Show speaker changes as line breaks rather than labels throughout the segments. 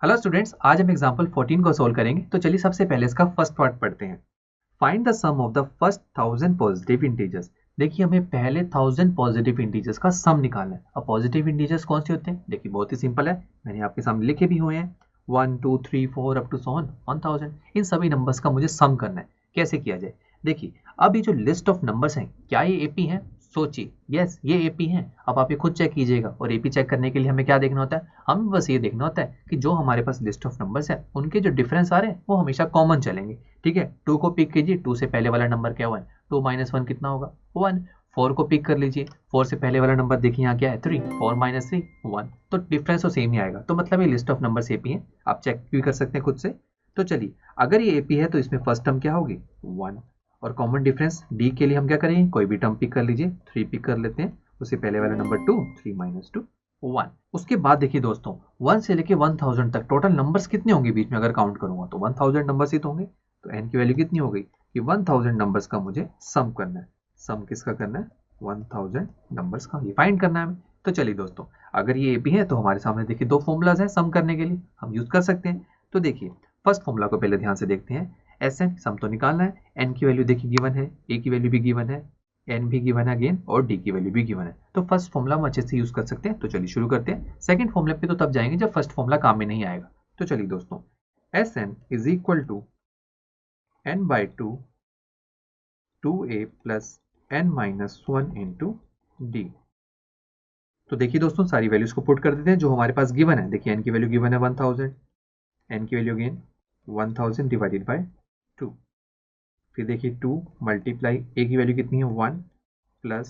Hello students, आज हम example 14 को सोल्व करेंगे। तो चलिए सबसे पहले इसका फर्स्ट पार्ट पढ़ते हैं। Find the sum of the first 1000 positive integers. देखिए हमें पहले 1000 पॉजिटिव इंटीजर्स का सम निकालना है। अब पॉजिटिव इंटीजर्स कौन से होते हैं? देखिए बहुत ही सिंपल है, मैंने आपके सामने लिखे भी हुए हैं 1 2 3 4 अप टू 1000। इन सभी नंबर्स का मुझे सम करना है। कैसे किया जाए? देखिए अब ये जो लिस्ट ऑफ नंबर्स हैं, क्या ये एपी हैं? सोचिए, यस ये एपी हैं। अब आप ये खुद चेक कीजिएगा, और एपी चेक करने के लिए हमें क्या देखना होता है? हमें बस ये देखना होता है कि जो हमारे पास लिस्ट ऑफ नंबर्स है उनके जो डिफरेंस आ रहे हैं वो हमेशा कॉमन चलेंगे। ठीक है, 2 को पिक कीजिए, 2 से पहले वाला नंबर क्या हुआ है? 2 माइनस 1 कितना होगा? 1। 4 को पिक कर लीजिए, 4 से पहले वाला नंबर देखिए यहाँ क्या है? 3। 4 माइनस 3 1। तो डिफरेंस तो सेम ही आएगा। तो मतलब ये लिस्ट ऑफ नंबर्स एपी है, आप चेक भी कर सकते हैं खुद से। तो चलिए, अगर ये एपी है तो इसमें फर्स्ट टर्म क्या होगी? 1। और कॉमन डिफरेंस डी के लिए हम क्या करेंगे? कोई भी टर्म पिक कर लीजिए, 3 पिक कर लेते हैं, उससे पहले वाला नंबर 2, 3 माइनस 2 1। उसके बाद देखिए दोस्तों, 1 से लेके 1000 तक टोटल नंबर्स कितने होंगे बीच में? अगर काउंट करूंगा तो 1000 नंबर्स ही तो होंगे। तो n की वैल्यू कितनी हो गई कि 1000 नंबर्स का मुझे सम करना है। सम किसका करना है? 1000 नंबर्स का, ये फाइंड करना है हमें। तो चलिए दोस्तों, अगर ये एपी है तो हमारे सामने देखिए दो फॉर्मूलाज हैं सम करने के लिए, हम यूज कर सकते हैं। तो देखिए फर्स्ट फॉर्मूला को पहले ध्यान से देखते हैं। एस एन सम तो निकालना है, एन की वैल्यू देखिए गिवन है, ए की वैल्यू भी गिवन है, एन भी गिवन है अगेन, और डी की वैल्यू भी गिवन है। तो फर्स्ट फॉर्मूला हम अच्छे से यूज कर सकते हैं। तो चलिए शुरू करते हैं। सेकंड फॉर्मूला पे तो तब जाएंगे जब फर्स्ट फॉर्मूला काम में नहीं आएगा। तो चलिए दोस्तों, S N is equal to N by two A plus N minus 1 into D. तो देखिए दोस्तों, सारी वैल्यूज को पुट कर देते हैं जो हमारे पास गिवन है। देखिए एन की वैल्यू गिवन है 1000, एन की वैल्यू अगेन 1000 डिवाइडेड बाई 2। फिर देखिए 2 मल्टीप्लाई ए की वैल्यू कितनी है? 1 प्लस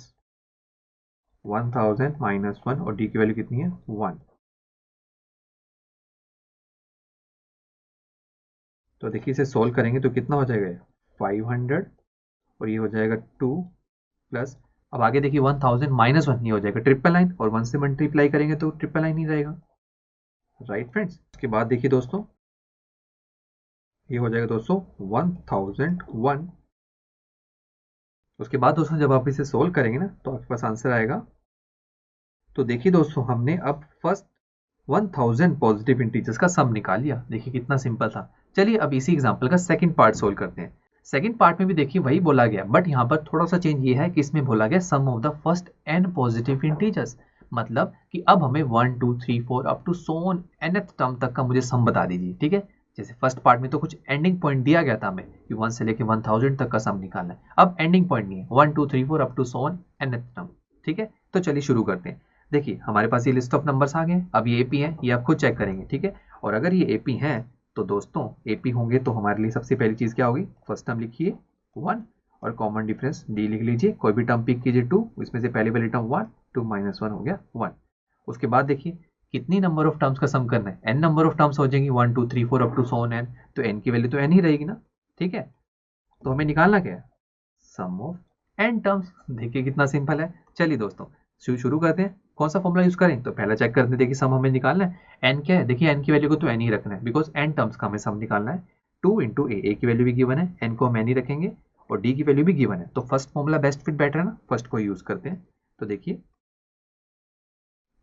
1000 माइनस 1, और डी की वैल्यू कितनी है? 1। तो देखिए इसे सोल्व करेंगे तो कितना हो जाएगा? 500, और ये हो जाएगा 2 प्लस, अब आगे देखिए 1000 माइनस 1 ये हो जाएगा ट्रिपल लाइन, और 1 से मल्टीप्लाई करेंगे तो ट्रिपल लाइन ही रहेगा। राइट फ्रेंड्स, उसके बाद देखिए दोस्तों, ये हो जाएगा दोस्तों 1001। उसके बाद दोस्तों जब आप इसे सोल्व करेंगे ना तो आपके पास आंसर आएगा। तो देखिए दोस्तों, हमने अब फर्स्ट 1000 पॉजिटिव इंटीजर्स का सम निकाल लिया। देखिए कितना सिंपल था। चलिए अब इसी एग्जांपल का सेकंड पार्ट सोल्व करते हैं। सेकंड पार्ट में भी देखिए वही बोला गया, बट यहाँ पर थोड़ा सा चेंज ये है कि इसमें बोला गया sum of the first n positive integers. मतलब कि अब हमें 1 2 3 4 up to so on nth term तक का मुझे सम बता दीजिए। ठीक है, जैसे फर्स्ट पार्ट में तो कुछ एंडिंग पॉइंट दिया गया था हमें कि 1 से लेके 1000 तक का सम निकालना है। अब एंडिंग पॉइंट नहीं है, 1 2 3 4 up to so on nth term. ठीक है, तो चलिए शुरू करते हैं। देखिए हमारे पास ये लिस्ट ऑफ नंबर्स आ गए। अब ये एपी है, ये आप खुद चेक करेंगे। ठीक है, और अगर ये एपी हैं तो दोस्तों एपी होंगे तो हमारे लिए सबसे पहली चीज क्या होगी? फर्स्ट टर्म लिखिए 1, और कॉमन डिफरेंस डी लिख लीजिए, कोई भी टर्म पिक कीजिए 2, इसमें से पहले वाली टर्म 1, 2 माइनस 1 हो गया 1। उसके बाद देखिए कितनी नंबर ऑफ टर्म्स का सम करना है? एन नंबर ऑफ टर्म्स हो जाएंगी, 1 2 3 4 up to so on N. तो एन की वैल्यू तो एन ही रहेगी ना। ठीक है, तो हमें निकालना क्या है? Sum of N terms. देखिए कितना सिंपल है। चलिए दोस्तों शुरू करते हैं। कौन सा फॉर्मूला यूज करें? तो पहला चेक करते हैं। देखिए सम हमें निकालना है, एन क्या है? देखिए एन की वैल्यू को तो एन ही रखना है, बिकॉज एन टर्म्स का हमें सम निकालना है। 2 इंटू ए की वैल्यू भी गिवन है, एन को हम एन ही रखेंगे, और डी की वैल्यू भी गिवन है। तो first formula best fit better है ना, फर्स्ट को यूज करते हैं। तो देखिए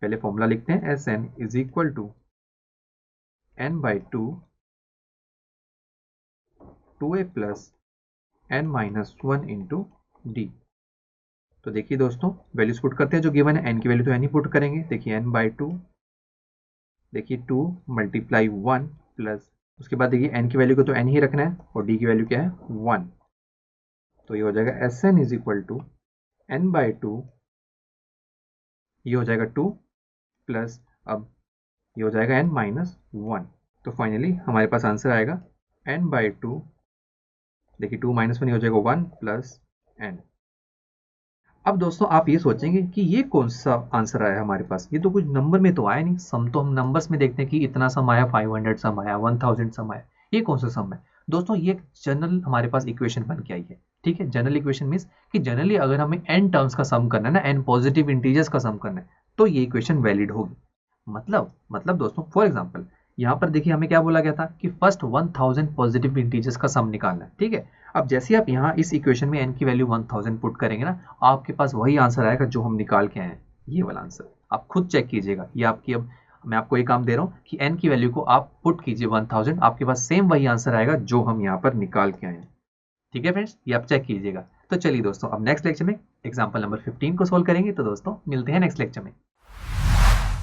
पहले फॉर्मूला लिखते हैं, S N is equal to N by two A plus N minus 1 into D. तो देखिए दोस्तों वैल्यूज पुट करते हैं जो गिवन है। एन की वैल्यू तो एन ही पुट करेंगे। देखिए एन बाई 2, देखिए 2 मल्टीप्लाई 1 प्लस, उसके बाद देखिए एन की वैल्यू को तो एन ही रखना है, और डी की वैल्यू क्या है? 1। तो ये हो जाएगा S N is equal to N by 2, ये हो जाएगा 2 प्लस, अब ये हो जाएगा एन माइनस 1। तो फाइनली हमारे पास आंसर आएगा एन बाई 2, देखिए 2 माइनस 1 हो जाएगा 1 प्लस एन। अब दोस्तों आप ये सोचेंगे कि ये कौन सा आंसर आया हमारे पास? ये तो कुछ नंबर में तो आया नहीं। सम तो हम नंबर्स में देखते हैं कि इतना सम आया, 500 सम आया, 1000 सम आया। ये कौन सा सम है? दोस्तों ये एक जनरल हमारे पास इक्वेशन बन के आई है। ठीक है, जनरल इक्वेशन मीन्स कि जनरली अगर हमें n टर्म्स का सम करना है ना, n पॉजिटिव इंटीजर्स का सम करना है, तो ये इक्वेशन वैलिड होगी। मतलब दोस्तों फॉर एग्जाम्पल यहाँ पर देखिए हमें क्या बोला गया था कि फर्स्ट 1000 पॉजिटिव इंटीजर्स का सम निकालना है। ठीक है, अब जैसे आप यहाँ इस इक्वेशन में n की वैल्यू 1000 पुट करेंगे ना, आपके पास वही आंसर आएगा जो हम निकाल के आए हैं, ये वाला आंसर। आप खुद चेक कीजिएगा, ये आपकी अब मैं आपको ये काम दे रहा हूँ कि n की वैल्यू को आप पुट कीजिए 1000, आपके पास सेम वही आंसर आएगा जो हम यहाँ पर निकाल के आए हैं। ठीक है फ्रेंड्स, ये आप चेक कीजिएगा। तो चलिए दोस्तों, अब नेक्स्ट लेक्चर में एग्जाम्पल नंबर 15 को सोल्व करेंगे। तो दोस्तों मिलते हैं नेक्स्ट लेक्चर में।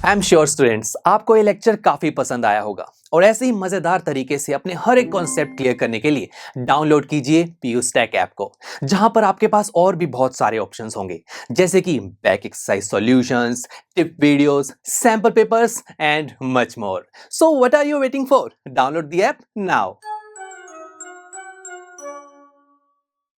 आई एम श्योर स्टूडेंट्स, आपको ये लेक्चर काफी पसंद आया होगा और ऐसे ही मजेदार तरीके से अपने हर एक कॉन्सेप्ट क्लियर करने के लिए डाउनलोड कीजिए पीयूस्टैक ऐप को, जहां पर आपके पास और भी बहुत सारे ऑप्शंस होंगे, जैसे कि back exercise solutions, tip videos, sample papers and much more. So what are you waiting for? Download the app now.